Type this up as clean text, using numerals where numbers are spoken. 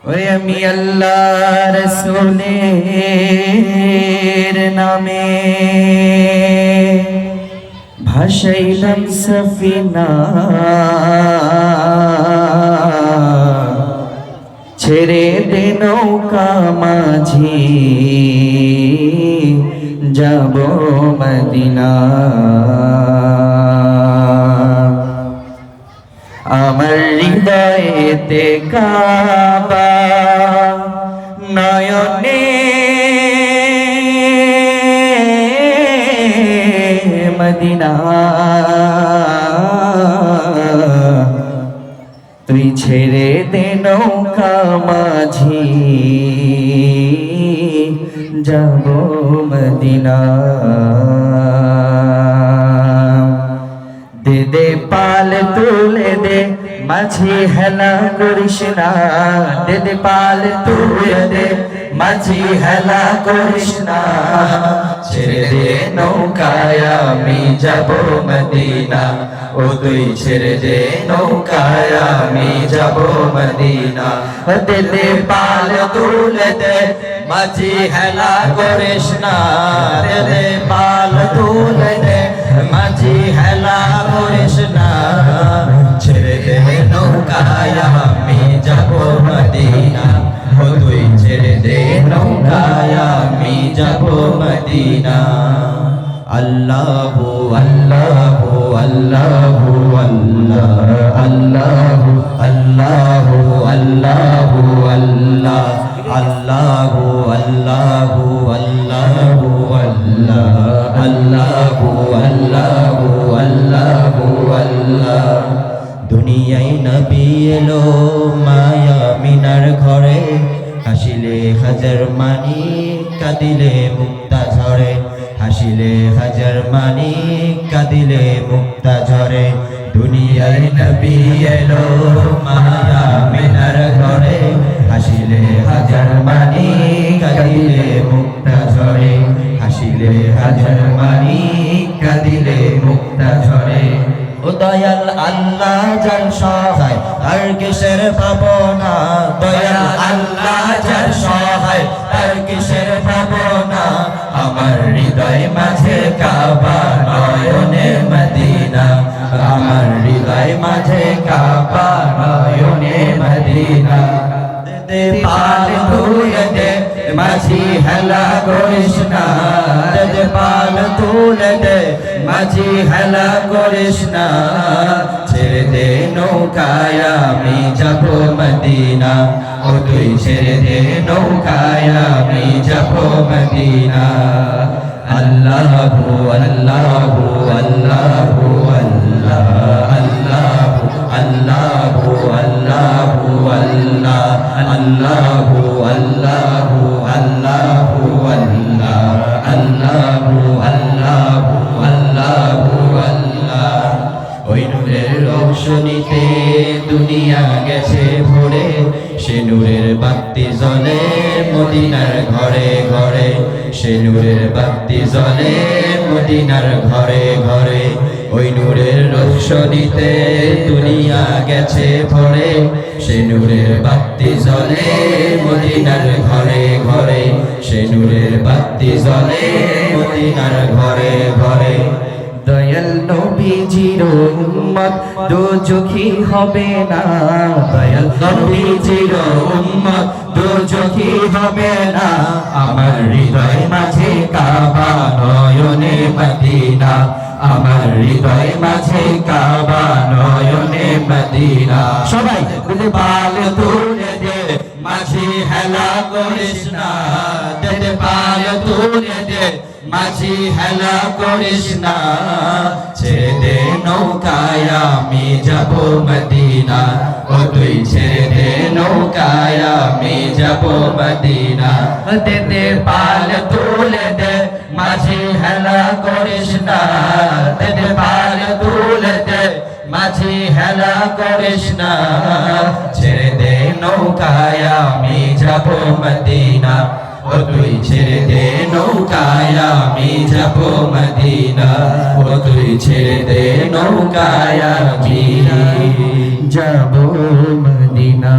ওই আমি আল্লাহ রাসূলের নামে ভাসাইলাম সফিনা, ছেড়ে দে নৌকা মাঝি যাব মদিনা। আমার হৃদয়েতে কাবা, নয়নে মদিনা, তুই ছেড়ে দে নৌকা মাঝি যাব মদিনা। দে দে পাল তুলে দে মাঝি হেলা করিস না, দে দে পাল তুলে দে মাঝি হেলা করিস না, ছেড়ে দে নৌকায় আমি যাব মদিনা, ও তুই ছেড়ে দে নৌকায় আমি যাব মদিনা। দে দে পাল তুলে দে মাঝি হেলা করিস না, দে দে পাল তুলে দে মাঝি হেলা করিস না, ছেড়ে দে নৌকায় আমি যাব মদিনা, ও তুই ছেড়ে দে নৌকায় আমি যাব মদিনা। আল্লাহু আল্লাহু আল্লাহু আল্লাহ, আল্লাহু আল্লাহু আল্লাহু আল্লাহ, আল্লাহু আল্লাহু আল্লাহু আল্লাহ, আল্লাহু আল্লাহু আল্লাহু আল্লাহ। দুনিয়ায় নবী এলো মায়া মিনার ঘরে, হাসিলে হাজার মানি কাঁদিলে মুক্তা ঝরে, হাসিলে হাজার মানি কাঁদিলে মুক্তা ঝরে। দুনিয়ায় নবী এলো মায়া মিনার ঘরে, হাসিলে হাজার মানি কাঁদিলে মুক্তা ঝরে, হাসিলে হাজার মানি কাঁদিলে মুক্তা ঝরে। ও দয়াল আল্লাহ যার সহায় তার কিসের ভাবনা, দয়াল আল্লাহ যার সহায় তার কিসের ভাবনা। আমার হৃদয় মাঝে কাবা, নয়নে মদিনা, আমার হৃদয় মাঝে কাবা, নয়নে মদিনা। দে পাল তুলে দে মাঝি হেলা করিস না, দে পাল তুলে দে মাঝি হেলা করিস না, ছেড়ে দে নৌকায় আমি যাব মদিনা, ও তুই ছেড়ে দে নৌকায় আমি যাব মদিনা। আল্লাহু আল্লাহু আল্লাহু আল্লাহ, আল্লাহু আল্লাহু আল্লাহু আল্লাহ, আল্লাহু আল্লাহু আল্লাহু আল্লাহ, আল্লাহু আল্লাহু আল্লাহু আল্লাহ। ওই নূরের রোশনীতে দুনিয়া গেছে ভরে, সে নূরের বাতি জ্বলে মদিনার ঘরে ঘরে, সে নূরের বাতি জ্বলে মদিনার ঘরে ঘরে। ওই নূরের রোশনীতে দুনিয়া গেছে ভরে, সে নূরের বাতি জ্বলে মদিনার ঘরে ঘরে, সে নূরের বাতি জ্বলে মদিনার ঘরে ঘরে। দয়াল নবীজির উম্মত দোজখী হবে না, দয়াল নবীজির উম্মত দোজখী হবে না। আমার হৃদয় মাঝে কাবা, নয়নে মদিনা, আমার হৃদয় মাঝে কাবা, নয়নে মদিনা। সবাই বলে পাল তুলে দে মাঝি হেলা করিস না, দে পাল তুলে দে মাঝি হেলা করিস না, ছেড়ে দে নৌকায় আমি যাব মদিনা, ও তুই ছেড়ে দে নৌকায় আমি যাব মদিনা। দে দে পাল তুলে দে মাঝি হেলা করিস না, দে দে পাল তুলে দে মাঝি হেলা করিস না, ছেড়ে দে নৌকায় আমি যাব মদিনা, ও তুই ছেড়ে দে নৌকায় আমি যাব মদিনা, ও তুই ছেড়ে দে নৌকায় আমি যাব মদিনা।